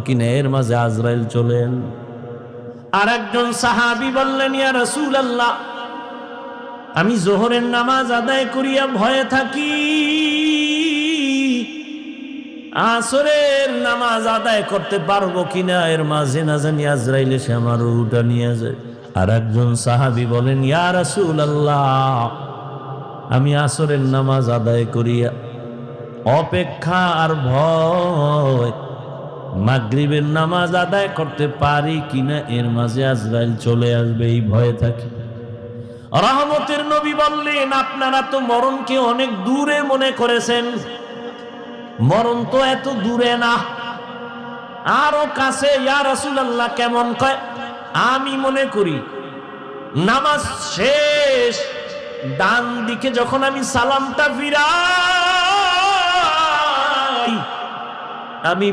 কিনা এর মাঝে আজরাইল চলেন। আর একজন সাহাবী বললেন, ইয়া রাসূলুল্লাহ, আমি যোহরের নামাজ আদায় করিয়া ভয়ে থাকি, আসরের নামাজ আদায় করতে পারবো কিনা, এর মাঝে না জানি আজরাইল এসে আমার রূহটা নিয়ে যায়। আর একজন সাহাবী বলেন, ইয়া রাসূলুল্লাহ, আমি আসরের নামাজ আদায় করিয়া অপেক্ষা আর ভয়, মাগরিবের নামাজ আদায় করতে পারি কিনা, এর মাঝে আজরাইল চলে আসবে, এই ভয়ে থাকি। রহমতের নবী বললেন, আপনারা তো মরণকে অনেক দূরে মনে করেছেন, মরণ তো এত দূরে না, আরো কাছে। ইয়া রাসূলুল্লাহ, কেমন? কয়, আমি মনে করি নামাজ শেষ, ডান দিকে যখন আমি সালামটা ফিরাই, আমি